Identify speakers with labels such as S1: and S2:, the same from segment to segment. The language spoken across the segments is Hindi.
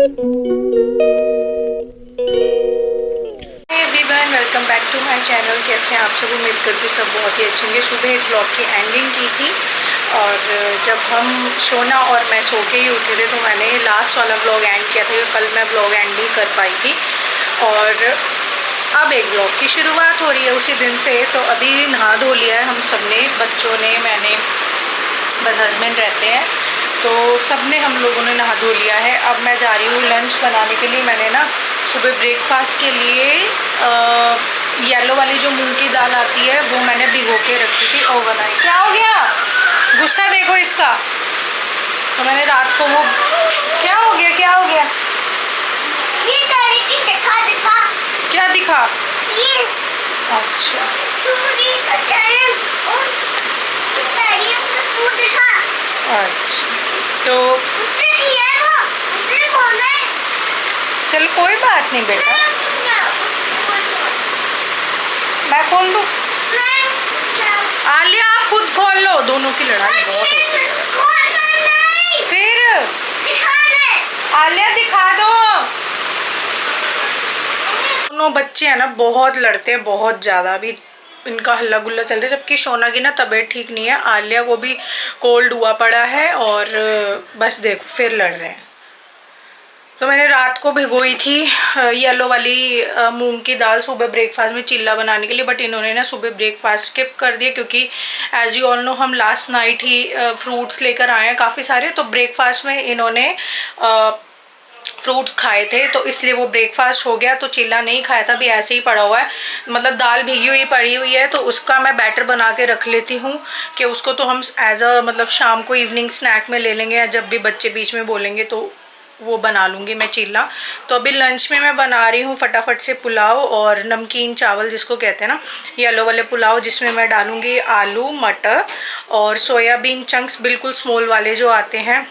S1: Everyone, welcome back to my channel. कैसे हैं आप सब? उम्मीद करती हूँ सब बहुत ही अच्छे होंगे। सुबह एक ब्लॉग की एंडिंग की थी और जब हम सोना और मैं सो के ही उठे थे तो मैंने लास्ट वाला ब्लॉग एंड किया था। कल मैं ब्लॉग एंड नहीं कर पाई थी और अब एक ब्लॉग की शुरुआत हो रही है उसी दिन से। तो अभी नहा धो लिया है हम सब ने, बच्चों ने, मैंने, बस हस्बैंड रहते हैं तो सब ने, हम लोगों ने नहा धो लिया है। अब मैं जा रही हूँ लंच बनाने के लिए। मैंने ना सुबह ब्रेकफास्ट के लिए येलो वाली जो मूंग की दाल आती है वो मैंने भिगो के रखी थी ओवरनाइट। क्या हो गया? गुस्सा देखो इसका। तो मैंने रात को वो, क्या हो गया, क्या हो गया?
S2: ये दिखा दिखा।
S1: क्या दिखा?
S2: ये
S1: अच्छा
S2: दिखा।
S1: अच्छा, तो
S2: उसने किया है वो, उसने खोला है।
S1: चल कोई बात नहीं बेटा, मैं खोल दूँ। आलिया आप खुद खोल लो, दोनों की लड़ाई बहुत होती है। फिर आलिया दिखा दो। दोनों बच्चे हैं ना बहुत लड़ते हैं, बहुत ज़्यादा। अभी इनका हल्ला गुल्ला चल रहा है, जबकि सोना की ना तबीयत ठीक नहीं है। आलिया को भी कोल्ड हुआ पड़ा है और बस देखो फिर लड़ रहे हैं। तो मैंने रात को भिगोई थी येलो वाली मूंग की दाल सुबह ब्रेकफास्ट में चिल्ला बनाने के लिए, बट इन्होंने ना सुबह ब्रेकफास्ट स्किप कर दिया क्योंकि एज यू ऑल नो हम लास्ट नाइट ही फ्रूट्स लेकर आए हैं काफ़ी सारे। तो ब्रेकफास्ट में इन्होंने फ्रूट्स खाए थे तो इसलिए वो ब्रेकफास्ट हो गया। तो चिल्ला नहीं खाया था, अभी ऐसे ही पड़ा हुआ है, मतलब दाल भीगी हुई पड़ी हुई है। तो उसका मैं बैटर बना के रख लेती हूँ कि उसको तो हम एज अ मतलब शाम को इवनिंग स्नैक में ले लेंगे, या जब भी बच्चे बीच में बोलेंगे तो वो बना लूँगी मैं चिल्ला। तो अभी लंच में मैं बना रही हूँ फटाफट से पुलाव और नमकीन चावल जिसको कहते हैं ना, येलो वाले पुलाव, जिसमें मैं डालूँगी आलू, मटर और सोयाबीन चंक्स बिल्कुल स्मॉल वाले जो आते हैं,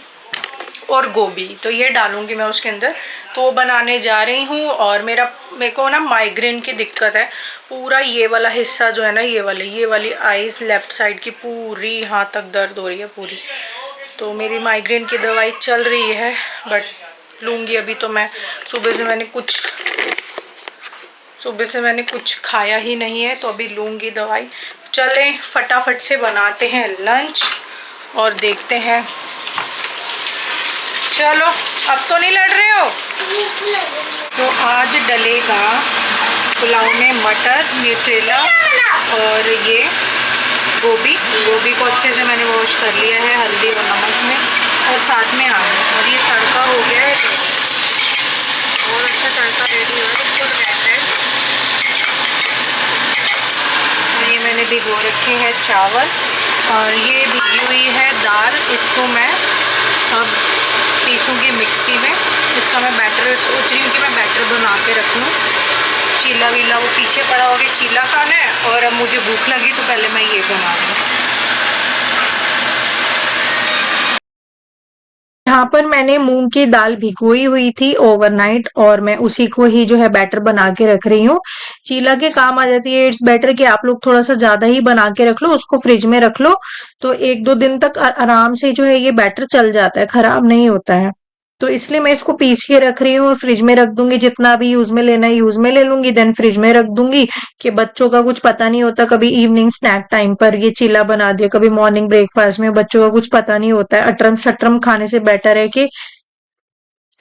S1: और गोभी। तो ये डालूंगी मैं उसके अंदर। तो वो बनाने जा रही हूँ। और मेरे को ना माइग्रेन की दिक्कत है। पूरा ये वाला हिस्सा जो है ना, ये वाली आईज लेफ्ट साइड की पूरी यहाँ तक दर्द हो रही है पूरी। तो मेरी माइग्रेन की दवाई चल रही है, बट लूँगी अभी। तो मैं सुबह से मैंने कुछ खाया ही नहीं है, तो अभी लूँगी दवाई। चलें फटाफट से बनाते हैं लंच और देखते हैं। चलो, अब तो नहीं लड़ रहे हो? तो आज डलेगा पुलाव में मटर, न्यूट्रेला और ये गोभी को अच्छे से मैंने वॉश कर लिया है हल्दी और नमक में, और साथ में आलू। और ये तड़का हो गया है, बहुत अच्छा तड़का रेडी हो है, बिल्कुल रेड। और ये मैंने भिगो रखे हैं चावल, और ये भिगी हुई है दाल। इसको मैं अब पीसूँगी मिक्सी में। इसका मैं बैटर सोच रही हूँ कि मैं बैटर बना के रख लूँ। चीला वीला वो पीछे पड़ा हो गया, चीला खाना है, और अब मुझे भूख लगी तो पहले मैं ये बना लूँ। यहाँ पर मैंने मूंग की दाल भिगोई हुई थी ओवरनाइट, और मैं उसी को ही जो है बैटर बना के रख रही हूँ। चीला के काम आ जाती है। इट्स बेटर कि आप लोग थोड़ा सा ज्यादा ही बना के रख लो, उसको फ्रिज में रख लो, तो एक दो दिन तक आराम से जो है ये बैटर चल जाता है, खराब नहीं होता है। तो इसलिए मैं इसको पीस के रख रही हूँ और फ्रिज में रख दूंगी। जितना भी यूज में लेना है यूज में ले लूंगी, देन फ्रिज में रख दूंगी कि बच्चों का कुछ पता नहीं होता। कभी इवनिंग स्नैक टाइम पर ये चिल्ला बना दिया, कभी मॉर्निंग ब्रेकफास्ट में, बच्चों का कुछ पता नहीं होता है। अटरम शटरम खाने से बेटर है कि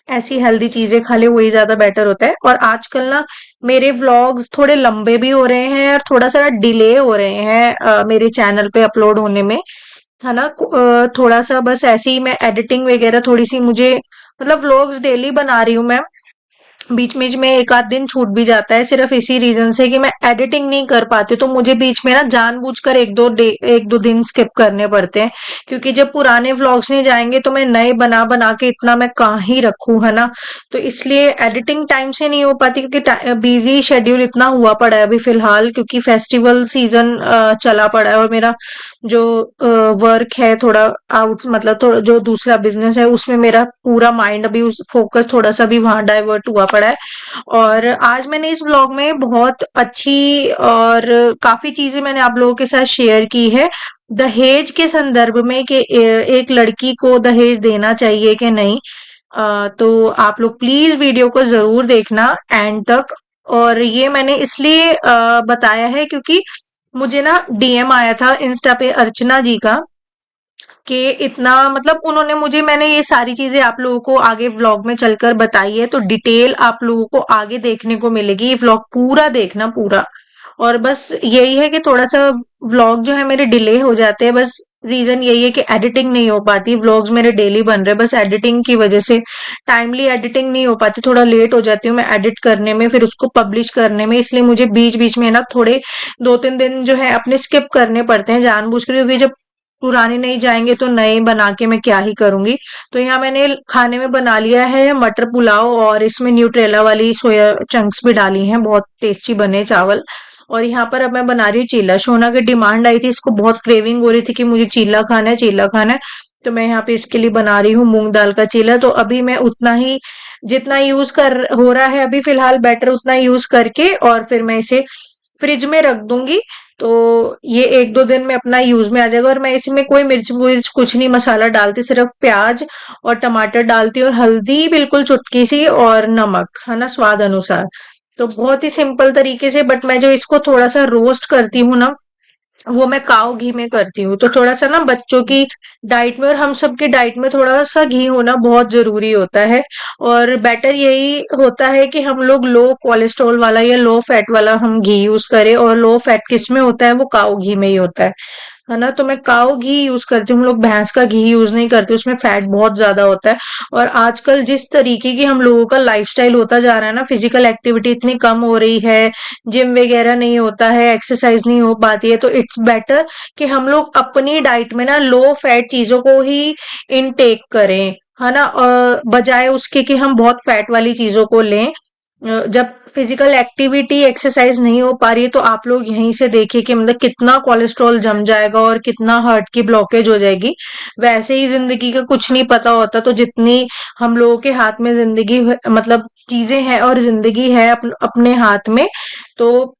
S1: ऐसी हेल्दी चीजें खा ले, वही ज्यादा बेटर होता है। और आजकल ना मेरे व्लॉग्स थोड़े लंबे भी हो रहे हैं और थोड़ा सा डिले हो रहे हैं मेरे चैनल पे अपलोड होने में, है ना। थोड़ा सा बस ऐसे ही मैं एडिटिंग वगैरह थोड़ी सी मुझे, मतलब व्लॉग्स डेली बना रही हूँ मैं, बीच बीच में एक आध दिन छूट भी जाता है, सिर्फ इसी रीजन से कि मैं एडिटिंग नहीं कर पाती। तो मुझे बीच में ना जानबूझकर एक दो दिन स्किप करने पड़ते हैं, क्योंकि जब पुराने व्लॉग्स नहीं जाएंगे तो मैं नए बना बना के इतना मैं कहाँ ही रखूं, है ना। तो इसलिए एडिटिंग टाइम से नहीं हो पाती, क्योंकि बिजी शेड्यूल इतना हुआ पड़ा है अभी फिलहाल, क्योंकि फेस्टिवल सीजन चला पड़ा है। और मेरा जो वर्क है थोड़ा आउट, मतलब थोड़ा जो दूसरा बिजनेस है उसमें मेरा पूरा माइंड अभी उस फोकस थोड़ा सा भी वहां डाइवर्ट हुआ पड़ा है। और आज मैंने इस व्लॉग में बहुत अच्छी और काफी चीजें मैंने आप लोगों के साथ शेयर की है दहेज के संदर्भ में, कि एक लड़की को दहेज देना चाहिए कि नहीं। तो आप लोग प्लीज वीडियो को जरूर देखना एंड तक। और ये मैंने इसलिए बताया है क्योंकि मुझे ना डीएम आया था इंस्टा पे अर्चना जी का, कि इतना मतलब उन्होंने मुझे, मैंने ये सारी चीजें आप लोगों को आगे व्लॉग में चलकर बताई है, तो डिटेल आप लोगों को आगे देखने को मिलेगी। ये व्लॉग पूरा देखना पूरा। और बस यही है कि थोड़ा सा व्लॉग जो है मेरे डिले हो जाते हैं, बस रीजन यही है कि एडिटिंग नहीं हो पाती। व्लॉग्स मेरे डेली बन रहे हैं, बस एडिटिंग की वजह से टाइमली एडिटिंग नहीं हो पाती, थोड़ा लेट हो जाती हूँ मैं एडिट करने में, फिर उसको पब्लिश करने में। इसलिए मुझे बीच बीच में ना थोड़े 2-3 दिन जो है अपने स्किप करने पड़ते हैं जानबूझ कर, क्योंकि जब पुराने नहीं जाएंगे तो नए बना के मैं क्या ही करूंगी। तो यहाँ मैंने खाने में बना लिया है मटर पुलाव, और इसमें न्यूट्रेला वाली सोया चंक्स भी डाली हैं, बहुत टेस्टी बने चावल। और यहाँ पर अब मैं बना रही हूँ चीला। शोना की डिमांड आई थी, इसको बहुत क्रेविंग हो रही थी कि मुझे चीला खाना है, चीला खाना है। तो मैं यहाँ पे इसके लिए बना रही हूँ मूंग दाल का चीला। तो अभी मैं उतना ही, जितना यूज कर हो रहा है अभी फिलहाल बैटर, उतना यूज करके और फिर मैं इसे फ्रिज में रख दूंगी। तो ये 1-2 दिन में अपना यूज में आ जाएगा। और मैं इसमें कोई मिर्च विर्च कुछ नहीं मसाला डालती, सिर्फ प्याज और टमाटर डालती हूँ, और हल्दी बिल्कुल चुटकी सी, और नमक है ना स्वाद अनुसार। तो बहुत ही सिंपल तरीके से, बट मैं जो इसको थोड़ा सा रोस्ट करती हूँ ना, वो मैं काव घी में करती हूँ। तो थोड़ा सा ना बच्चों की डाइट में और हम सबकी डाइट में थोड़ा सा घी होना बहुत जरूरी होता है। और बेटर यही होता है कि हम लोग लो कोलेस्ट्रॉल वाला या लो फैट वाला हम घी यूज करें, और लो फैट किस में होता है, वो काव घी में ही होता है ना। तो मैं काव घी यूज करती हूँ, हम लोग भैंस का घी यूज नहीं करते, उसमें फैट बहुत ज्यादा होता है। और आजकल जिस तरीके की हम लोगों का लाइफस्टाइल होता जा रहा है ना, फिजिकल एक्टिविटी इतनी कम हो रही है, जिम वगैरह नहीं होता है, एक्सरसाइज नहीं हो पाती है, तो इट्स बेटर कि हम लोग अपनी डाइट में ना लो फैट चीजों को ही इनटेक करें, है ना, बजाय उसके कि हम बहुत फैट वाली चीजों को लें। जब फिजिकल एक्टिविटी एक्सरसाइज नहीं हो पा रही है, तो आप लोग यहीं से देखिए कि मतलब कितना कोलेस्ट्रॉल जम जाएगा और कितना हार्ट की ब्लॉकेज हो जाएगी। वैसे ही जिंदगी का कुछ नहीं पता होता, तो जितनी हम लोगों के हाथ में जिंदगी मतलब चीजें हैं और जिंदगी है अपने हाथ में, तो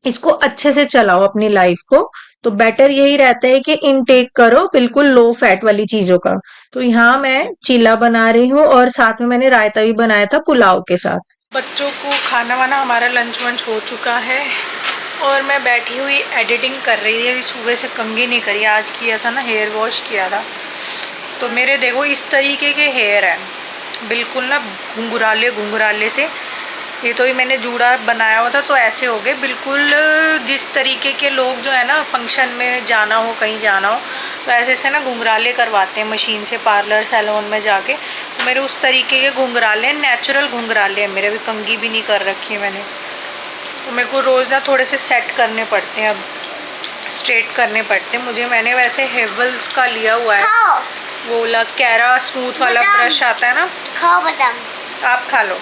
S1: इसको अच्छे से चलाओ अपनी लाइफ को। तो बेटर यही रहता है कि इनटेक करो बिल्कुल लो फैट वाली चीजों का। तो यहाँ मैं चीला बना रही हूँ, और साथ में मैंने रायता भी बनाया था पुलाव के साथ। बच्चों को खाना वाना हमारा लंच वंच हो चुका है, और मैं बैठी हुई एडिटिंग कर रही थी। अभी सुबह से कंघी नहीं करी, आज किया था ना, हेयर वॉश किया था। तो मेरे देखो इस तरीके के हेयर है, बिल्कुल ना घुंघराले घुंघराले से। ये तो ही मैंने जूड़ा बनाया हुआ था, तो ऐसे हो गए बिल्कुल। जिस तरीके के लोग जो है ना फंक्शन में जाना हो, कहीं जाना हो, तो ऐसे से ना घुंघराले करवाते हैं मशीन से, पार्लर सैलून में जाके। तो मेरे उस तरीके के घुंघराले, नेचुरल घुंघराले हैं मेरे। अभी कंघी भी नहीं कर रखी है मैंने। तो मेरे को रोज़ ना थोड़े से सेट करने पड़ते हैं, अब स्ट्रेट करने पड़ते हैं मुझे। मैंने वैसे हेवल्स का लिया हुआ है, वो वाला कैरा स्मूथ वाला ब्रश आता है ना,
S2: खाओ बादाम।
S1: आप खा लो,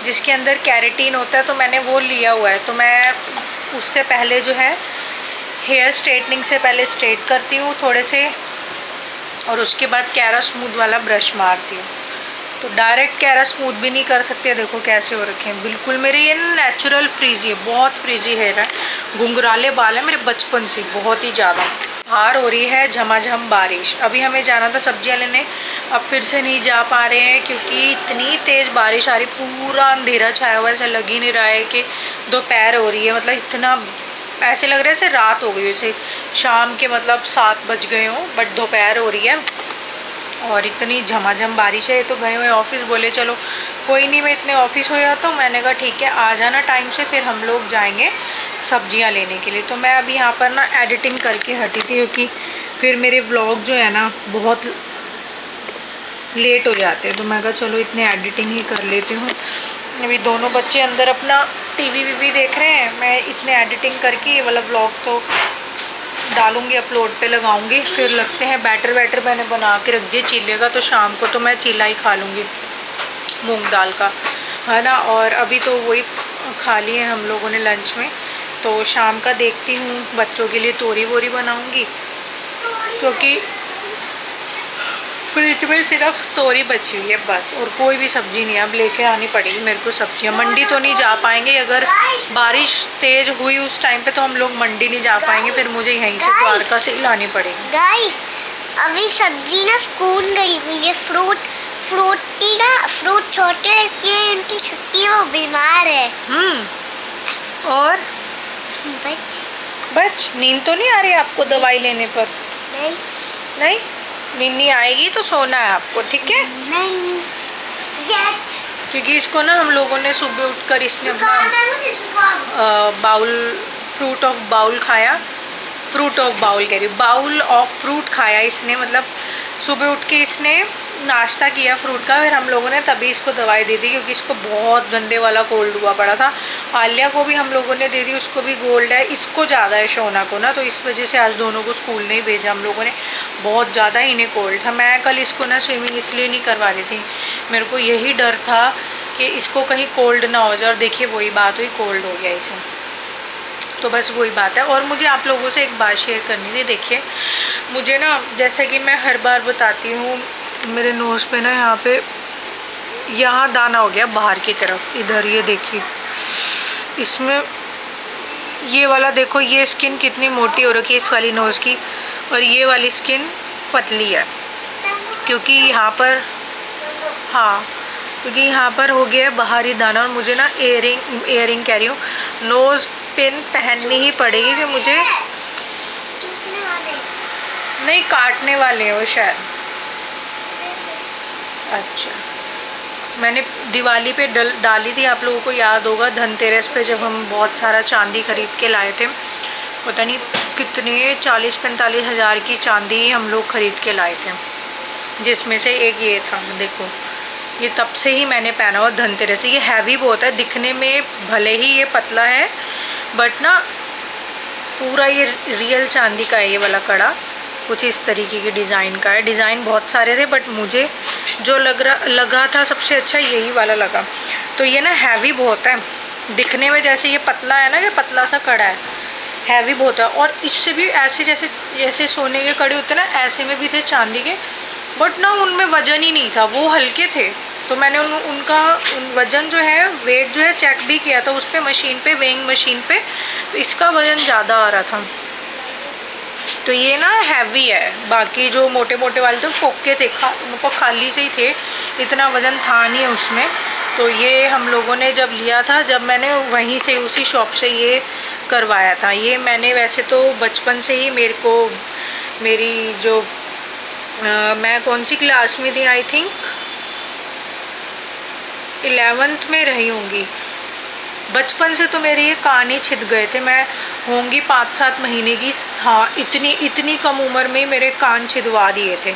S1: जिसके अंदर कैरेटीन होता है, तो मैंने वो लिया हुआ है। तो मैं उससे पहले जो है हेयर स्ट्रेटनिंग से पहले स्ट्रेट करती हूँ थोड़े से, और उसके बाद कैरा स्मूथ वाला ब्रश मारती हूँ। तो डायरेक्ट कैरा स्मूथ भी नहीं कर सकते, देखो कैसे हो रखे हैं बिल्कुल। मेरे ये नेचुरल फ्रीजी है, बहुत फ्रीजी हेयर है, घुंघराले बाल है मेरे बचपन से बहुत ही ज़्यादा। बाहर हो रही है झमाझम बारिश। अभी हमें जाना था सब्जियां लेने, अब फिर से नहीं जा पा रहे हैं क्योंकि इतनी तेज़ बारिश आ रही, पूरा अंधेरा छाया हुआ है, ऐसा लग ही नहीं रहा है कि दोपहर हो रही है। मतलब इतना ऐसे लग रहा है जैसे रात हो गई, जैसे शाम के मतलब 7 बज गए हों, बट दोपहर हो रही है और इतनी झमाझम बारिश है। तो गए हुए ऑफिस, बोले चलो कोई नहीं, मैं इतने ऑफिस हो या, तो मैंने कहा ठीक है आ जाना टाइम से, फिर हम लोग जाएंगे सब्जियां लेने के लिए। तो मैं अभी यहाँ पर ना एडिटिंग करके हटी थी, क्योंकि फिर मेरे व्लॉग जो है ना बहुत लेट हो जाते हैं। तो मैं कहा चलो इतने एडिटिंग ही कर लेती हूँ। अभी दोनों बच्चे अंदर अपना टीवी वीवी देख रहे हैं, मैं इतने एडिटिंग करके ये वाला व्लॉग तो डालूंगी, अपलोड पे लगाऊंगी। फिर लगते हैं बैटर वैटर मैंने बना के रख दिया चीले का, तो शाम को तो मैं चीला ही खा लूँगी मूंग दाल का, है ना। और अभी तो वही खा लिए हैं हम लोगों ने लंच में। तो शाम का देखती हूँ, बच्चों के लिए तोरी वोरी बनाऊँगी, क्योंकि फ्रिज में सिर्फ तोरी बची हुई है बस, और कोई भी सब्जी नहीं है। अब लेके आनी पड़ेगी मेरे को सब्जियाँ। मंडी तो नहीं जा पाएंगे, अगर बारिश तेज हुई उस टाइम पे तो हम लोग मंडी नहीं जा पाएंगे, फिर मुझे यहीं से द्वारका से ही लानी पड़ेगी।
S2: गाइस, अभी सब्जी ना सुकून गई हुई है, फ्रूट फ्रूट छोटे हैं, इसलिए उनकी छुट्टी, वो बीमार है।
S1: और
S2: बच
S1: बच नींद तो नहीं आ रही आपको दवाई लेने पर?
S2: नहीं
S1: नहीं, नींद नहीं आएगी तो सोना है आपको, ठीक है?
S2: नहीं
S1: क्योंकि इसको ना हम लोगों ने सुबह उठकर इसने अपना बाउल फ्रूट ऑफ बाउल खाया, फ्रूट ऑफ बाउल कह रही हूँ, बाउल ऑफ फ्रूट खाया इसने, मतलब सुबह उठ के इसने नाश्ता किया फ्रूट का। फिर हम लोगों ने तभी इसको दवाई दे दी, क्योंकि इसको बहुत गंदे वाला कोल्ड हुआ पड़ा था। आलिया को भी हम लोगों ने दे दी, उसको भी कोल्ड है, इसको ज़्यादा है शोना को ना, तो इस वजह से आज दोनों को स्कूल नहीं भेजा हम लोगों ने, बहुत ज़्यादा इन्हें कोल्ड था। मैं कल इसको ना स्विमिंग इसलिए नहीं करवा रही थी, मेरे को यही डर था कि इसको कहीं कोल्ड ना हो जाए, और देखिए वही बात हुई, कोल्ड हो गया इसे। तो बस वही बात है। और मुझे आप लोगों से एक बात शेयर करनी थी। देखिए मुझे ना, जैसा कि मैं हर बार बताती हूँ, मेरे नोज़ पे ना यहाँ दाना हो गया बाहर की तरफ, इधर ये देखिए, इसमें ये वाला देखो, ये स्किन कितनी मोटी हो रखी है इस वाली नोज़ की, और ये वाली स्किन पतली है, क्योंकि यहाँ पर, हाँ, क्योंकि यहाँ पर हो गया है बाहरी दाना। और मुझे ना एयरिंग कह रही हूँ, नोज़ पिन पहननी ही पड़ेगी, कि मुझे नहीं काटने वाले हैं वो शायद। अच्छा, मैंने दिवाली पे डाली थी, आप लोगों को याद होगा, धनतेरस पे जब हम बहुत सारा चांदी खरीद के लाए थे, पता नहीं कितने 40-45 हज़ार की चांदी हम लोग खरीद के लाए थे, जिसमें से एक ये था, देखो ये तब से ही मैंने पहना हुआ धनतेरस। ये हैवी बहुत है दिखने में, भले ही ये पतला है, बट ना पूरा ये रियल चांदी का है ये वाला कड़ा, कुछ इस तरीके की डिज़ाइन का है। डिज़ाइन बहुत सारे थे, बट मुझे जो लगा था सबसे अच्छा यही वाला लगा। तो ये ना हैवी बहुत है दिखने में, जैसे ये पतला है ना, ये पतला सा कड़ा है, हैवी बहुत है। और इससे भी ऐसे जैसे सोने के कड़े होते ना, ऐसे में भी थे चांदी के, बट ना उनमें वज़न ही नहीं था, वो हल्के थे। तो मैंने उनका वज़न जो है, वेट जो है चेक भी किया था उस पर मशीन पे, वेइंग मशीन पे, तो इसका वज़न ज़्यादा आ रहा था। तो ये ना हैवी है, बाकी जो मोटे मोटे वाले थे फोके थे, मतलब खाली से ही थे, इतना वज़न था नहीं उसमें। तो ये हम लोगों ने जब लिया था, जब मैंने वहीं से उसी शॉप से ये करवाया था। ये मैंने वैसे तो बचपन से ही मेरी जो मैं कौन सी क्लास में थी, आई थिंक 11th में रही होंगी, बचपन से तो मेरे ये कान ही छिद गए थे। मैं होंगी 5-7 महीने की, हाँ, इतनी कम उम्र में मेरे कान छिदवा दिए थे।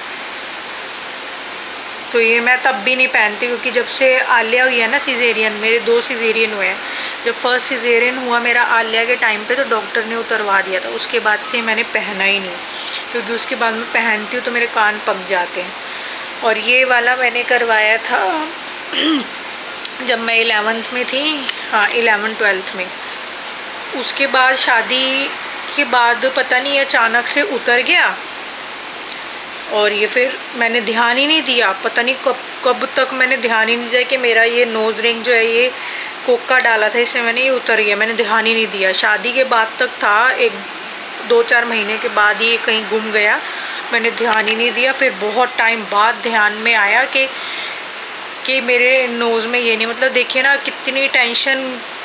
S1: तो ये मैं तब भी नहीं पहनती, क्योंकि जब से आलिया हुई है ना सिजेरियन, मेरे 2 सिजेरियन हुए हैं। जब फर्स्ट सिजेरियन हुआ मेरा आलिया के टाइम पे, तो डॉक्टर ने उतरवा दिया था, उसके बाद से मैंने पहना ही नहीं, क्योंकि उसके बाद मैं पहनती हूँ तो मेरे कान पक जाते हैं। और ये वाला मैंने करवाया था जब मैं 11th में थी, हाँ 11-12th में। उसके बाद शादी के बाद पता नहीं अचानक से उतर गया, और ये फिर मैंने ध्यान ही नहीं दिया, पता नहीं कब तक मैंने ध्यान ही नहीं दिया कि मेरा ये नोज़ रिंग जो है, ये कोका डाला था इसमें, मैंने ये उतर गया, मैंने ध्यान ही नहीं दिया। शादी के बाद तक था, 1-2-4 महीने के बाद ये कहीं गुम गया, मैंने ध्यान ही नहीं दिया। फिर बहुत टाइम बाद ध्यान में आया कि मेरे नोज़ में ये नहीं, मतलब देखिए ना कितनी टेंशन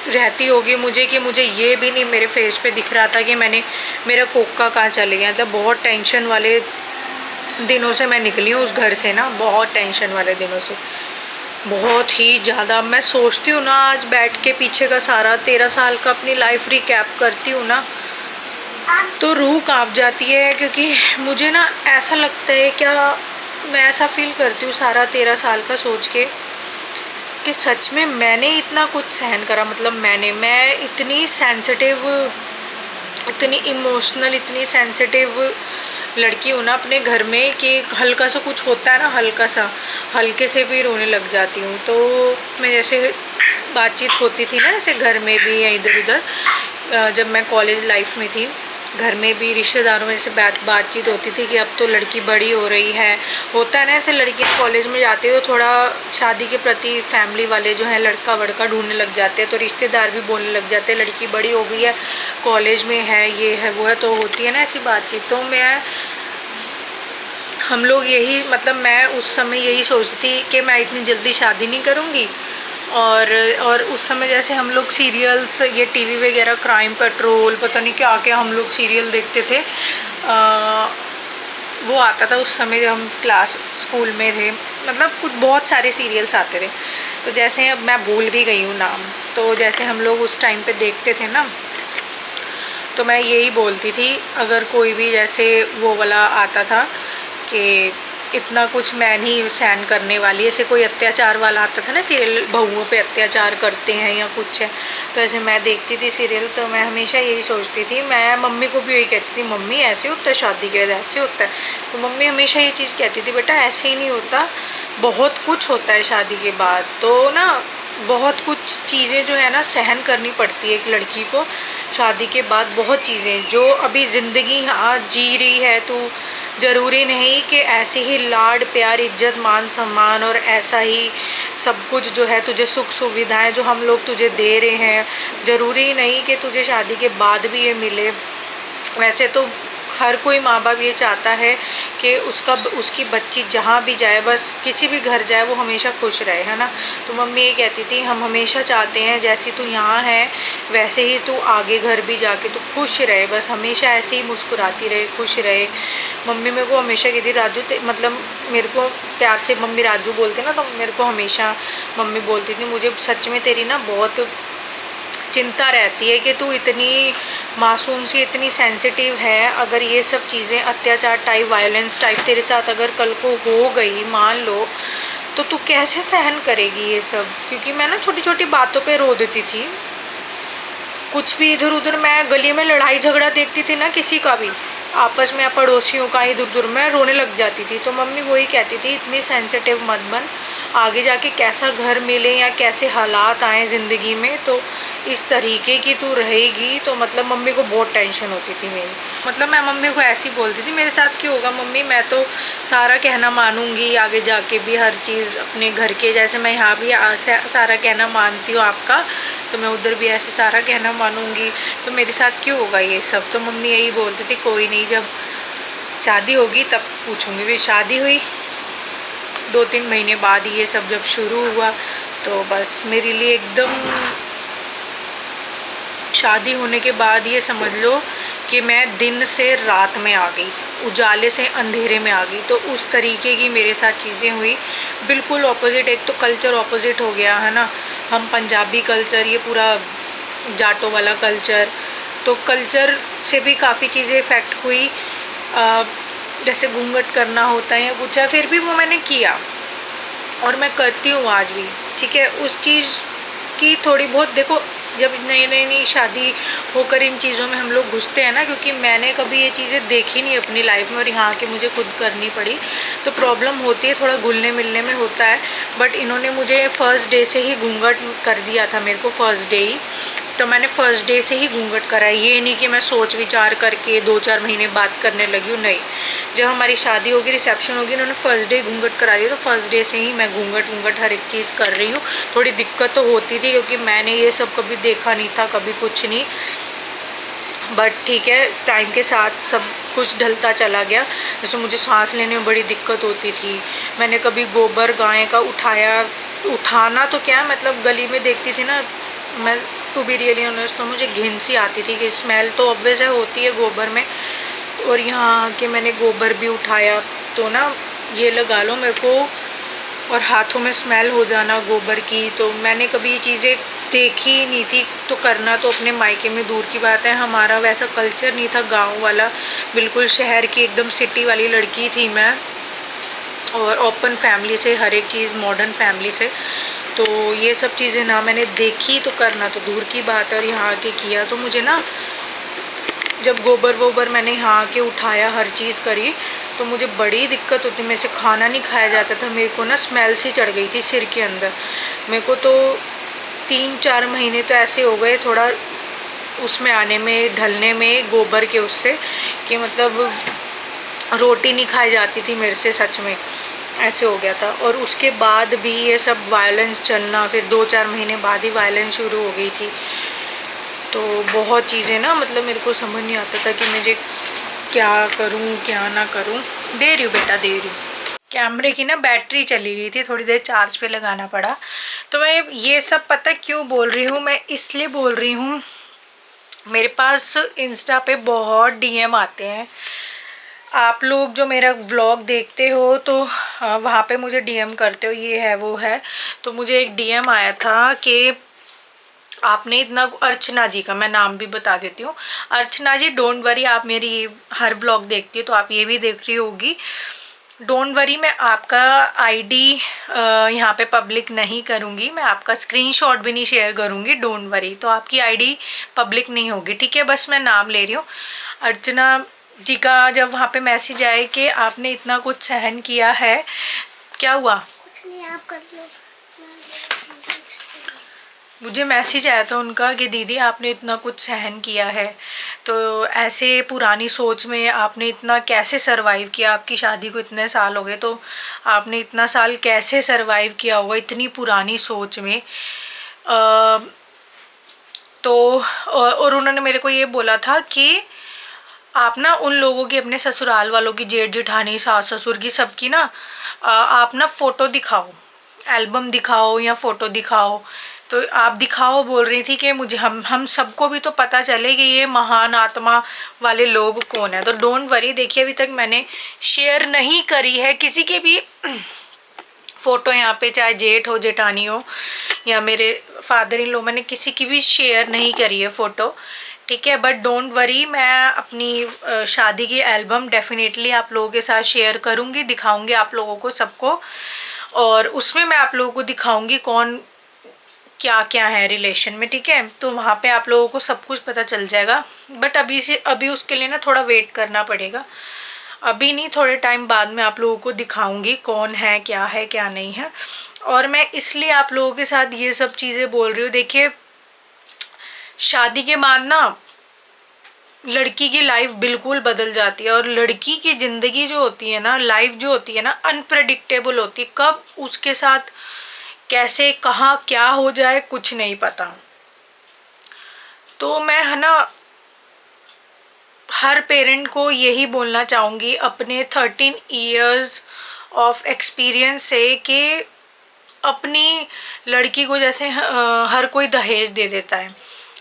S1: रहती होगी मुझे, कि मुझे ये भी नहीं मेरे फेस पे दिख रहा था कि मेरा कोका कहाँ चले गया। तो बहुत टेंशन वाले दिनों से मैं निकली हूँ उस घर से ना, बहुत टेंशन वाले दिनों से, बहुत ही ज़्यादा। मैं सोचती हूँ ना, आज बैठ के पीछे का सारा 13 साल का अपनी लाइफ रिकैप करती हूँ ना, तो रूह काँप जाती है। क्योंकि मुझे ना ऐसा लगता है, क्या मैं ऐसा फील करती हूँ सारा 13 साल का सोच के, कि सच में मैंने इतना कुछ सहन करा। मतलब मैं इतनी सेंसिटिव, इतनी इमोशनल, इतनी सेंसिटिव लड़की हूँ ना अपने घर में, कि हल्का सा कुछ होता है ना, हल्के से भी रोने लग जाती हूँ। तो मैं जैसे बातचीत होती थी ना, जैसे घर में भी या इधर उधर, जब मैं कॉलेज लाइफ में थी, घर में भी रिश्तेदारों में जैसे बातचीत होती थी कि अब तो लड़की बड़ी हो रही है, होता है ना ऐसे, लड़कियां कॉलेज में जाती है तो थोड़ा शादी के प्रति फैमिली वाले जो है लड़का वड़का ढूंढने लग जाते हैं, तो रिश्तेदार भी बोलने लग जाते हैं लड़की बड़ी हो गई है, कॉलेज में है, ये है वो है, तो होती है ना ऐसी बातचीत। तो मैं हम लोग यही मतलब मैं उस समय यही सोचती थी कि मैं इतनी जल्दी शादी नहीं करूँगी। और उस समय जैसे हम लोग सीरियल्स ये टीवी वगैरह क्राइम पेट्रोल पता नहीं क्या क्या हम लोग सीरियल देखते थे। वो आता था उस समय जब हम क्लास स्कूल में थे, मतलब कुछ बहुत सारे सीरियल्स आते थे। तो जैसे अब मैं भूल भी गई हूँ नाम, तो जैसे हम लोग उस टाइम पे देखते थे ना, तो मैं यही बोलती थी अगर कोई भी जैसे वो वाला आता था कि इतना कुछ मैं नहीं सहन करने वाली, ऐसे कोई अत्याचार वाला आता था ना सीरियल, बहुओं पे अत्याचार करते हैं या कुछ है, तो ऐसे मैं देखती थी सीरियल, तो मैं हमेशा यही सोचती थी, मैं मम्मी को भी यही कहती थी, मम्मी ऐसे होता है शादी के बाद, ऐसे होता है। तो मम्मी हमेशा ये चीज़ कहती थी, बेटा ऐसे ही नहीं होता, बहुत कुछ होता है शादी के बाद। तो ना बहुत कुछ चीज़ें जो है ना सहन करनी पड़ती है एक लड़की को शादी के बाद। बहुत चीज़ें जो अभी ज़िंदगी आज जी रही है, तो ज़रूरी नहीं कि ऐसे ही लाड प्यार इज्जत मान सम्मान और ऐसा ही सब कुछ जो है तुझे सुख सुविधाएं जो हम लोग तुझे दे रहे हैं, ज़रूरी नहीं कि तुझे शादी के बाद भी ये मिले। वैसे तो हर कोई माँ बाप ये चाहता है कि उसकी बच्ची जहाँ भी जाए, बस किसी भी घर जाए वो हमेशा खुश रहे, है ना। तो मम्मी ये कहती थी हम हमेशा चाहते हैं जैसी तू यहाँ है वैसे ही तू आगे घर भी जाके तू खुश रहे, बस हमेशा ऐसे ही मुस्कुराती रहे, खुश रहे। मम्मी मेरे को हमेशा कहती राजू मतलब मेरे को प्यार से मम्मी राजू बोलते ना, तो मेरे को हमेशा मम्मी बोलती थी मुझे सच में तेरी ना बहुत चिंता रहती है कि तू इतनी मासूम सी इतनी सेंसिटिव है, अगर ये सब चीज़ें अत्याचार टाइप वायलेंस टाइप तेरे साथ अगर कल को हो गई मान लो, तो तू कैसे सहन करेगी ये सब। क्योंकि मैं ना छोटी छोटी बातों पे रो देती थी, कुछ भी इधर उधर मैं गली में लड़ाई झगड़ा देखती थी ना किसी का भी आपस में या पड़ोसियों का, इधर उधर मैं रोने लग जाती थी। तो मम्मी वही कहती थी इतनी सेंसिटिव मत बन, आगे जाके कैसा घर मिले या कैसे हालात आए ज़िंदगी में, तो इस तरीके की तू रहेगी। तो मतलब मम्मी को बहुत टेंशन होती थी मेरी, मतलब मैं मम्मी को ऐसी बोलती थी मेरे साथ क्यों होगा मम्मी, मैं तो सारा कहना मानूंगी आगे जाके भी, हर चीज़ अपने घर के जैसे मैं यहाँ भी सारा कहना मानती हूँ आपका, तो मैं उधर भी ऐसे सारा कहना मानूंगी, तो मेरे साथ क्यों होगा ये सब। तो मम्मी यही बोलती थी कोई नहीं, जब शादी होगी तब पूछूंगी। फिर शादी हुई 2-3 महीने बाद ये सब जब शुरू हुआ, तो बस मेरे लिए एकदम शादी होने के बाद ये समझ लो कि मैं दिन से रात में आ गई, उजाले से अंधेरे में आ गई। तो उस तरीके की मेरे साथ चीज़ें हुई, बिल्कुल ऑपोजिट। एक तो कल्चर ऑपोजिट हो गया है ना, हम पंजाबी कल्चर, ये पूरा जाटों वाला कल्चर, तो कल्चर से भी काफ़ी चीज़ें इफ़ेक्ट हुई। जैसे घूंघट करना होता है या कुछ है, फिर भी वो मैंने किया और मैं करती हूँ आज भी, ठीक है। उस चीज़ की थोड़ी बहुत देखो, जब नई शादी होकर इन चीज़ों में हम लोग घुसते हैं ना, क्योंकि मैंने कभी ये चीज़ें देखी नहीं अपनी लाइफ में और यहाँ के मुझे खुद करनी पड़ी, तो प्रॉब्लम होती है, थोड़ा घुलने मिलने में होता है। बट इन्होंने मुझे फ़र्स्ट डे से ही घूंघट कर दिया था, मेरे को फ़र्स्ट डे ही, तो मैंने फ़र्स्ट डे से ही घूंघट करा। ये नहीं कि मैं सोच विचार करके 2-4 महीने बात करने लगी हूँ, नहीं। जब हमारी शादी होगी, रिसेप्शन होगी, इन्होंने फ़र्स्ट डे घूंघट करा दिया, तो फ़र्स्ट डे से ही मैं घूंघट हर एक चीज़ कर रही हूँ। थोड़ी दिक्कत तो होती थी क्योंकि मैंने ये सब कभी देखा नहीं था, कभी कुछ नहीं, बट ठीक है, टाइम के साथ सब कुछ ढलता चला गया। जैसे मुझे सांस लेने में बड़ी दिक्कत होती थी, मैंने कभी गोबर गाय का उठाना तो क्या, मतलब गली में देखती थी ना मैं, टू बी रियली ऑनेस्ट, तो मुझे घिन सी आती थी कि स्मेल तो ऑब्वियस है होती है गोबर में, और यहाँ आके मैंने गोबर भी उठाया, तो ना ये लगा लो मेरे को, और हाथों में स्मेल हो जाना गोबर की, तो मैंने कभी ये चीज़ें देखी ही नहीं थी। तो करना तो अपने मायके में दूर की बात है, हमारा वैसा कल्चर नहीं था गांव वाला, बिल्कुल शहर की एकदम सिटी वाली लड़की थी मैं, और ओपन फैमिली से, हर एक चीज़ मॉडर्न फैमिली से, तो ये सब चीज़ें ना मैंने देखी, तो करना तो दूर की बात है, और यहाँ आके किया। तो मुझे ना जब गोबर वोबर मैंने यहाँ आके उठाया, हर चीज़ करी, तो मुझे बड़ी दिक्कत होती, मेरे से खाना नहीं खाया जाता था, मेरे को ना स्मेल सी चढ़ गई थी सिर के अंदर। मेरे को तो 3-4 महीने तो ऐसे हो गए थोड़ा उसमें आने में, ढलने में गोबर के उससे, कि मतलब रोटी नहीं खाई जाती थी मेरे से, सच में ऐसे हो गया था। और उसके बाद भी ये सब वायलेंस चलना, फिर 2-4 महीने बाद ही वायलेंस शुरू हो गई थी। तो बहुत चीज़ें ना, मतलब मेरे को समझ नहीं आता था कि मुझे क्या करूं क्या ना करूं। दे रही हूँ बेटा, दे रही हूँ। कैमरे की ना बैटरी चली गई थी, थोड़ी देर चार्ज पे लगाना पड़ा। तो मैं ये सब पता क्यों बोल रही हूँ, मैं इसलिए बोल रही हूँ, मेरे पास इंस्टा पे बहुत डीएम आते हैं। आप लोग जो मेरा व्लॉग देखते हो तो वहाँ पे मुझे डीएम करते हो, ये है वो है। तो मुझे एक डीएम आया था कि आपने इतना, अर्चना जी का मैं नाम भी बता देती हूँ। अर्चना जी डोंट वरी, आप मेरी हर व्लॉग देखती हो तो आप ये भी देख रही होगी। डोंट वरी, मैं आपका आईडी यहाँ पे पब्लिक नहीं करूँगी, मैं आपका स्क्रीनशॉट भी नहीं शेयर करूँगी, डोंट वरी। तो आपकी आईडी पब्लिक नहीं होगी, ठीक है? बस मैं नाम ले रही हूँ। अर्चना जी का जब वहाँ पे मैसेज आए कि आपने इतना कुछ सहन किया है, क्या हुआ?
S2: कुछ नहीं, आप कर लो।
S1: मुझे मैसेज आया था उनका कि दीदी आपने इतना कुछ सहन किया है, तो ऐसे पुरानी सोच में आपने इतना कैसे सरवाइव किया? आपकी शादी को इतने साल हो गए, तो आपने इतना साल कैसे सरवाइव किया होगा इतनी पुरानी सोच में? तो और उन्होंने मेरे को ये बोला था कि आप ना उन लोगों की, अपने ससुराल वालों की, जेठ जेठानी, सास ससुर की, सबकी ना आप ना फ़ोटो दिखाओ, एल्बम दिखाओ या फ़ोटो दिखाओ। तो आप दिखाओ बोल रही थी कि मुझे, हम सबको भी तो पता चले कि ये महान आत्मा वाले लोग कौन है। तो डोंट वरी, देखिए अभी तक मैंने शेयर नहीं करी है किसी के भी फ़ोटो यहाँ पे, चाहे जेठ हो, जेठानी हो या मेरे फादर इन लॉ, मैंने किसी की भी शेयर नहीं करी है फ़ोटो, ठीक है? बट डोंट वरी, मैं अपनी शादी की एल्बम डेफिनेटली आप लोगों के साथ शेयर करूँगी, दिखाऊँगी आप लोगों को सबको। और उसमें मैं आप लोगों को दिखाऊँगी कौन क्या क्या है रिलेशन में, ठीक है? तो वहाँ पे आप लोगों को सब कुछ पता चल जाएगा। बट अभी उसके लिए ना थोड़ा वेट करना पड़ेगा, अभी नहीं, थोड़े टाइम बाद में आप लोगों को दिखाऊंगी कौन है क्या नहीं है। और मैं इसलिए आप लोगों के साथ ये सब चीज़ें बोल रही हूँ। देखिए, शादी के बाद ना लड़की की लाइफ बिल्कुल बदल जाती है, और लड़की की ज़िंदगी जो होती है ना, लाइफ जो होती है ना, अनप्रेडिक्टेबल होती है। कब उसके साथ कैसे कहाँ क्या हो जाए कुछ नहीं पता। तो मैं है ना हर पेरेंट को यही बोलना चाहूँगी अपने 13 इयर्स ऑफ एक्सपीरियंस से कि अपनी लड़की को, जैसे हर कोई दहेज दे देता है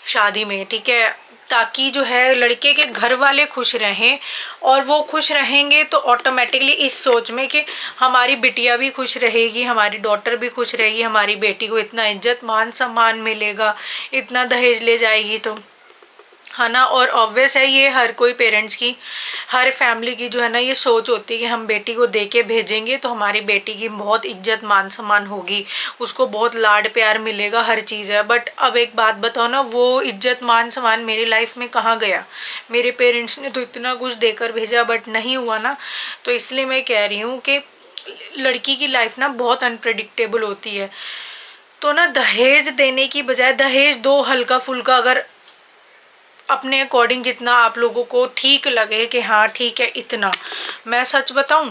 S1: शादी में, ठीक है? ताकि जो है लड़के के घर वाले खुश रहें, और वो खुश रहेंगे तो ऑटोमेटिकली इस सोच में कि हमारी बिटिया भी खुश रहेगी, हमारी डॉटर भी खुश रहेगी, हमारी बेटी को इतना इज्जत मान सम्मान मिलेगा, इतना दहेज ले जाएगी, तो है ना। और ऑब्वियस है, ये हर कोई पेरेंट्स की, हर फैमिली की जो है ना ये सोच होती है कि हम बेटी को दे के भेजेंगे तो हमारी बेटी की बहुत इज्जत मान सम्मान होगी, उसको बहुत लाड प्यार मिलेगा, हर चीज़ है। बट अब एक बात बताओ ना, वो इज्जत मान सम्मान मेरी लाइफ में कहाँ गया? मेरे पेरेंट्स ने तो इतना कुछ देकर भेजा, बट नहीं हुआ ना। तो इसलिए मैं कह रही हूँ कि लड़की की लाइफ ना बहुत अनप्रेडिक्टेबल होती है। तो ना दहेज देने की बजाय दहेज दो हल्का फुल्का, अगर अपने अकॉर्डिंग जितना आप लोगों को ठीक लगे कि हाँ ठीक है इतना। मैं सच बताऊं,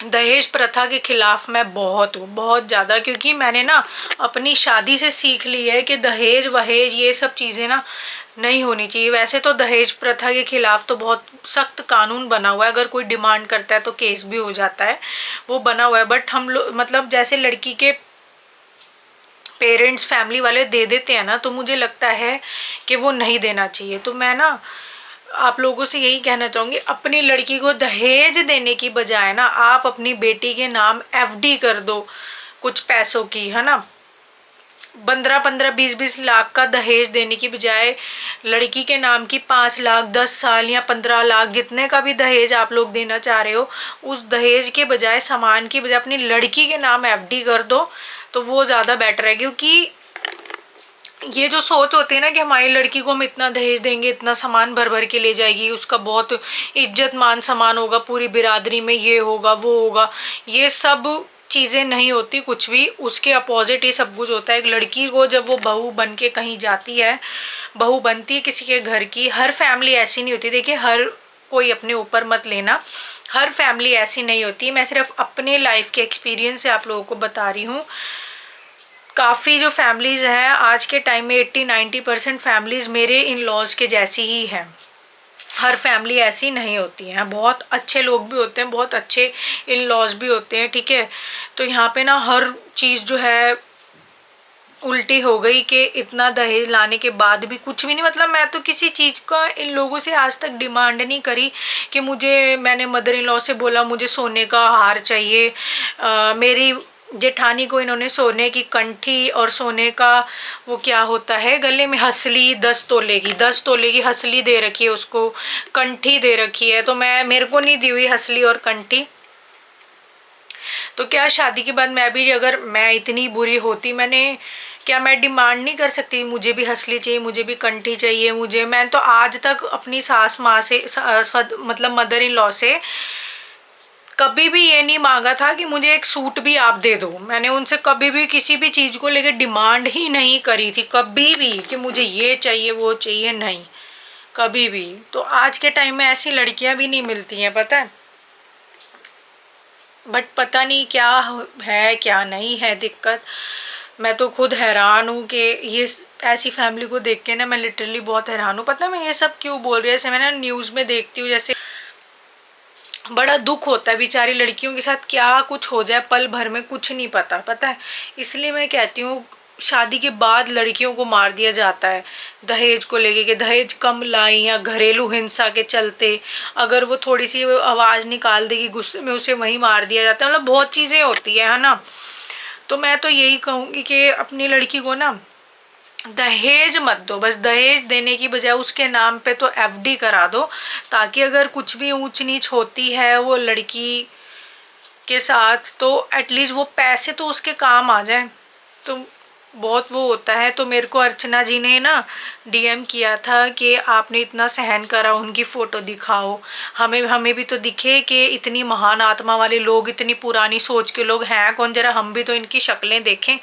S1: दहेज प्रथा के खिलाफ मैं बहुत हूँ, बहुत ज़्यादा, क्योंकि मैंने ना अपनी शादी से सीख ली है कि दहेज वहेज ये सब चीज़ें ना नहीं होनी चाहिए। वैसे तो दहेज प्रथा के खिलाफ तो बहुत सख्त कानून बना हुआ है, अगर कोई डिमांड करता है तो केस भी हो जाता है, वो बना हुआ है। बट हम लोग, मतलब जैसे लड़की के पेरेंट्स, फैमिली वाले दे देते हैं ना, तो मुझे लगता है कि वो नहीं देना चाहिए। तो मैं ना आप लोगों से यही कहना चाहूँगी, अपनी लड़की को दहेज देने की बजाय ना आप अपनी बेटी के नाम एफडी कर दो कुछ पैसों की, है ना। 15-15, 20-20 लाख का दहेज देने की बजाय लड़की के नाम की 5 लाख, 10 साल या 15 लाख, जितने का भी दहेज आप लोग देना चाह रहे हो, उस दहेज के बजाय, सामान की बजाय अपनी लड़की के नाम एफडी कर दो, तो वो ज़्यादा बेटर है। क्योंकि ये जो सोच होती है ना कि हमारी लड़की को हम इतना दहेज देंगे, इतना सामान भर भर के ले जाएगी, उसका बहुत इज्जत मान सम्मान होगा, पूरी बिरादरी में ये होगा वो होगा, ये सब चीज़ें नहीं होती कुछ भी, उसके अपोजिट ही सब कुछ होता है। एक लड़की को जब वो बहू बन के कहीं जाती है, बहू बनती है किसी के घर की, हर फैमिली ऐसी नहीं होती। देखिए, हर कोई अपने ऊपर मत लेना, हर फैमिली ऐसी नहीं होती। मैं सिर्फ अपने लाइफ के एक्सपीरियंस से आप लोगों को बता रही हूँ। काफ़ी जो फैमिलीज़ हैं आज के टाइम में 80-90% फैमिलीज़ मेरे इन लॉज के जैसी ही हैं। हर फैमिली ऐसी नहीं होती है, बहुत अच्छे लोग भी होते हैं, बहुत अच्छे इन लॉज भी होते हैं, ठीक है। तो यहाँ पे ना हर चीज़ जो है उल्टी हो गई कि इतना दहेज लाने के बाद भी कुछ भी नहीं, मतलब मैं तो किसी चीज़ का इन लोगों से आज तक डिमांड नहीं करी कि मैंने मदर इन लॉ से बोला मुझे सोने का हार चाहिए। मेरी जेठानी को इन्होंने सोने की कंठी और सोने का वो क्या होता है गले में हसली 10 तोले की हसली दे रखी है, उसको कंठी दे रखी है। तो मेरे को नहीं दी हुई हसली और कंठी। तो क्या शादी के बाद अगर मैं इतनी बुरी होती, मैं डिमांड नहीं कर सकती मुझे भी हंसली चाहिए, मुझे भी कंठी चाहिए मुझे। मैं तो आज तक अपनी सास माँ से मतलब मदर इन लॉ से कभी भी ये नहीं मांगा था कि मुझे एक सूट भी आप दे दो। मैंने उनसे कभी भी किसी भी चीज़ को लेकर डिमांड ही नहीं करी थी कभी भी कि मुझे ये चाहिए वो चाहिए, नहीं कभी भी। तो आज के टाइम में ऐसी लड़कियां भी नहीं मिलती हैं, पता है। बट पता नहीं क्या है क्या नहीं है दिक्कत। मैं तो खुद हैरान हूँ कि ये ऐसी फैमिली को देख के ना मैं लिटरली बहुत हैरान हूँ। पता है मैं ये सब क्यों बोल रही हूँ, जैसे मैं ना न्यूज़ में देखती हूँ, जैसे बड़ा दुख होता है बेचारी लड़कियों के साथ, क्या कुछ हो जाए पल भर में कुछ नहीं पता है। इसलिए मैं कहती हूँ शादी के बाद लड़कियों को मार दिया जाता है दहेज को लेके कि दहेज कम लाई, या घरेलू हिंसा के चलते अगर वो थोड़ी सी आवाज़ निकाल देगी गुस्से में उसे वहीं मार दिया जाता है। मतलब बहुत चीज़ें होती है ना। तो मैं तो यही कहूँगी कि अपनी लड़की को ना दहेज मत दो, बस दहेज देने की बजाय उसके नाम पे तो एफडी करा दो, ताकि अगर कुछ भी ऊंच नीच होती है वो लड़की के साथ तो एटलीस्ट वो पैसे तो उसके काम आ जाए। तो बहुत वो होता है। तो मेरे को अर्चना जी ने ना डीएम किया था कि आपने इतना सहन करा, उनकी फ़ोटो दिखाओ, हमें भी तो दिखे कि इतनी महान आत्मा वाले लोग, इतनी पुरानी सोच के लोग हैं कौन, जरा हम भी तो इनकी शक्लें देखें।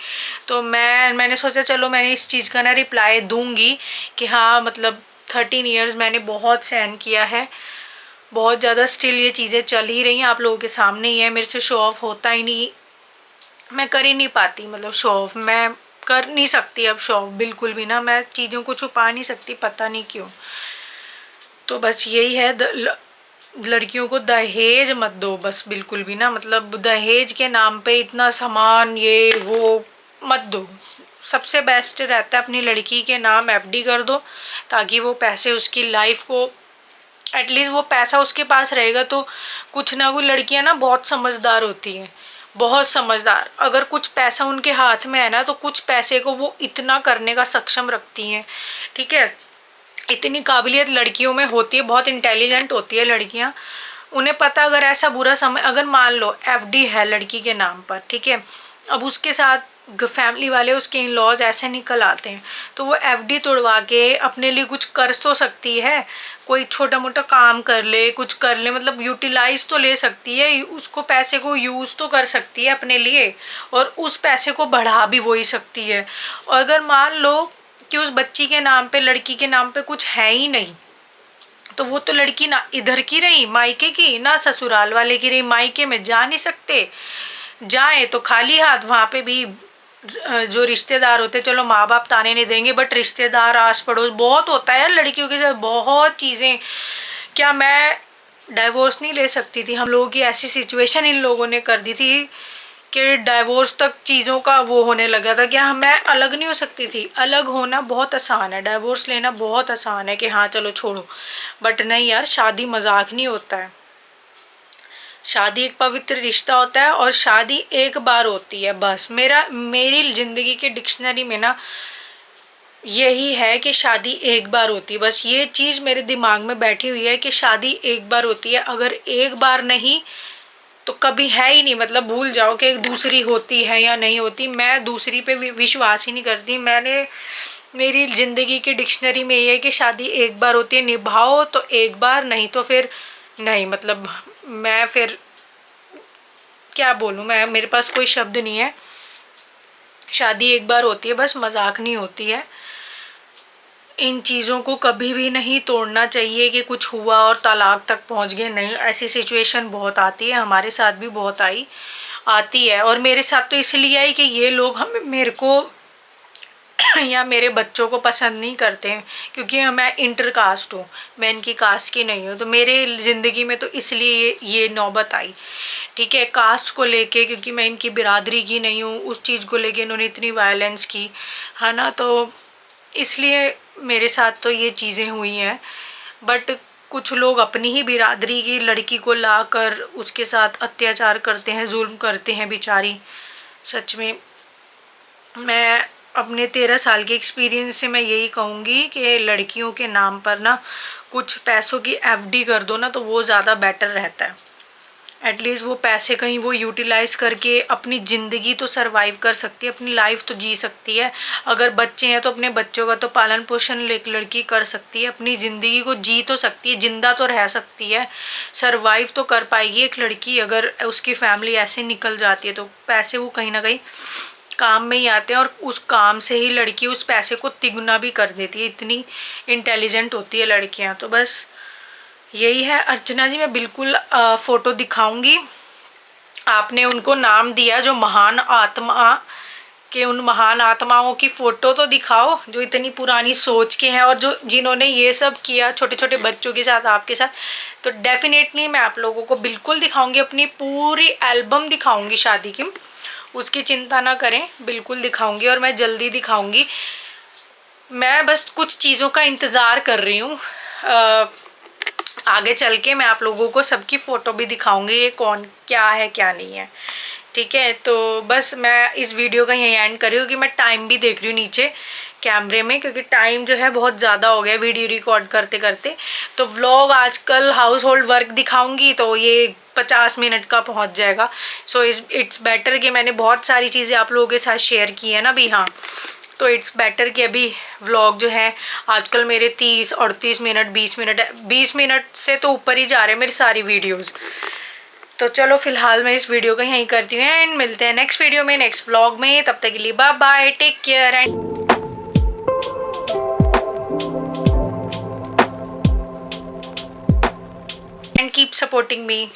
S1: तो मैंने सोचा चलो मैंने इस चीज़ का ना रिप्लाई दूंगी कि हाँ मतलब 13 ईयर्स मैंने बहुत सहन किया है, बहुत ज़्यादा। स्टिल ये चीज़ें चल ही रही हैं, आप लोगों के सामने ही है, मेरे से शो ऑफ होता ही नहीं, मैं कर ही नहीं पाती। मतलब शो ऑफ मैं कर नहीं सकती अब, शो ऑफ बिल्कुल भी ना, मैं चीज़ों को छुपा नहीं सकती, पता नहीं क्यों। तो बस यही है, लड़कियों को दहेज मत दो बस बिल्कुल भी ना। मतलब दहेज के नाम पे इतना सामान ये वो मत दो। सबसे बेस्ट रहता है अपनी लड़की के नाम एफडी कर दो, ताकि वो पैसे उसकी लाइफ को एटलीस्ट वो पैसा उसके पास रहेगा तो कुछ ना। कुछ लड़कियां ना बहुत समझदार होती हैं, बहुत समझदार। अगर कुछ पैसा उनके हाथ में है ना तो कुछ पैसे को वो इतना करने का सक्षम रखती हैं, ठीक है। इतनी काबिलियत लड़कियों में होती है, बहुत इंटेलिजेंट होती है लड़कियां। उन्हें पता अगर ऐसा बुरा समय, अगर मान लो एफडी है लड़की के नाम पर, ठीक है, अब उसके साथ फैमिली वाले उसके इन लॉज ऐसे निकल आते हैं तो वो एफडी तोड़वा के अपने लिए कुछ कर तो सकती है, कोई छोटा मोटा काम कर ले, कुछ कर ले, मतलब यूटिलाइज तो ले सकती है, उसको पैसे को यूज़ तो कर सकती है अपने लिए, और उस पैसे को बढ़ा भी वही सकती है। और अगर मान लो कि उस बच्ची के नाम पे, लड़की के नाम पे कुछ है ही नहीं, तो वो तो लड़की ना इधर की रही मायके की, ना ससुराल वाले की रही, मायके में जा नहीं सकते, जाए तो खाली हाथ। वहाँ पे भी जो रिश्तेदार होते, चलो माँ बाप ताने नहीं देंगे, बट रिश्तेदार आस पड़ोस बहुत होता है यार लड़कियों के साथ, बहुत चीज़ें। क्या मैं डाइवोर्स नहीं ले सकती थी? हम लोगों की ऐसी सिचुएशन इन लोगों ने कर दी थी कि डाइवोर्स तक चीज़ों का वो होने लगा था। क्या मैं अलग नहीं हो सकती थी? अलग होना बहुत आसान है, डाइवोर्स लेना बहुत आसान है कि हाँ चलो छोड़ो, बट नहीं यार, शादी मजाक नहीं होता है। शादी एक पवित्र रिश्ता होता है और शादी एक बार होती है बस। मेरी ज़िंदगी के डिक्शनरी में ना यही है कि शादी एक बार होती है बस। ये चीज़ मेरे दिमाग में बैठी हुई है कि शादी एक बार होती है, अगर एक बार नहीं तो कभी है ही नहीं। मतलब भूल जाओ कि एक दूसरी होती है या नहीं होती। मैं दूसरी पे विश्वास ही नहीं करती। मेरी ज़िंदगी की डिक्शनरी में ये है कि शादी एक बार होती है, निभाओ तो एक बार, नहीं तो फिर नहीं। मतलब मैं फिर क्या बोलूँ, मेरे पास कोई शब्द नहीं है। शादी एक बार होती है बस, मजाक नहीं होती है। इन चीज़ों को कभी भी नहीं तोड़ना चाहिए कि कुछ हुआ और तलाक तक पहुंच गए, नहीं। ऐसी सिचुएशन बहुत आती है, हमारे साथ भी बहुत आती है। और मेरे साथ तो इसलिए आई कि ये लोग मेरे को या मेरे बच्चों को पसंद नहीं करते हैं, क्योंकि मैं इंटर कास्ट हूँ, मैं इनकी कास्ट की नहीं हूँ। तो मेरे ज़िंदगी में तो इसलिए ये नौबत आई, ठीक है, कास्ट को लेके, क्योंकि मैं इनकी बिरादरी की नहीं हूँ, उस चीज़ को लेके इन्होंने इतनी वायलेंस की है ना, तो इसलिए मेरे साथ तो ये चीज़ें हुई हैं। बट कुछ लोग अपनी ही बिरादरी की लड़की को लाकर उसके साथ अत्याचार करते हैं, जुल्म करते हैं बेचारी। सच में मैं अपने 13 साल के एक्सपीरियंस से मैं यही कहूँगी कि लड़कियों के नाम पर ना कुछ पैसों की एफडी कर दो ना, तो वो ज़्यादा बेटर रहता है। एटलीस्ट वो पैसे कहीं वो यूटिलाइज़ करके अपनी ज़िंदगी तो सरवाइव कर सकती है, अपनी लाइफ तो जी सकती है। अगर बच्चे हैं तो अपने बच्चों का तो पालन पोषण एक लड़की कर सकती है, अपनी ज़िंदगी को जी तो सकती है, जिंदा तो रह सकती है, सरवाइव तो कर पाएगी एक लड़की। अगर उसकी फैमिली ऐसे निकल जाती है तो पैसे वो कहीं ना कहीं काम में ही आते हैं, और उस काम से ही लड़की उस पैसे को तिगुना भी कर देती है। इतनी इंटेलिजेंट होती है लड़कियां। तो बस यही है अर्चना जी, मैं बिल्कुल फ़ोटो दिखाऊंगी। आपने उनको नाम दिया जो महान आत्मा के, उन महान आत्माओं की फ़ोटो तो दिखाओ जो इतनी पुरानी सोच के हैं, और जो जिन्होंने ये सब किया छोटे छोटे बच्चों के साथ, आपके साथ। तो डेफिनेटली मैं आप लोगों को बिल्कुल दिखाऊंगी, अपनी पूरी एल्बम दिखाऊंगी शादी की, उसकी चिंता ना करें, बिल्कुल दिखाऊंगी, और मैं जल्दी दिखाऊंगी। मैं बस कुछ चीज़ों का इंतज़ार कर रही हूँ। आगे चल के मैं आप लोगों को सबकी फ़ोटो भी दिखाऊंगी, ये कौन क्या है क्या नहीं है, ठीक है। तो बस मैं इस वीडियो का यही एंड कर रही हूँ कि मैं टाइम भी देख रही हूँ नीचे कैमरे में, क्योंकि टाइम जो है बहुत ज़्यादा हो गया वीडियो रिकॉर्ड करते करते। तो व्लॉग आजकल हाउस होल्ड वर्क दिखाऊंगी तो ये 50 मिनट का पहुँच जाएगा। सो इट्स बेटर कि मैंने बहुत सारी चीज़ें आप लोगों के साथ शेयर की है ना भी, हाँ, तो इट्स बेटर कि अभी व्लॉग जो है आजकल मेरे 30, 38 मिनट, 20 मिनट से तो ऊपर ही जा रहे हैं मेरी सारी वीडियोस। तो चलो फिलहाल मैं इस वीडियो को यहीं करती हूँ एंड मिलते हैं नेक्स्ट वीडियो में, नेक्स्ट व्लॉग में। तब तक के लिए bye bye, take care and keep supporting me.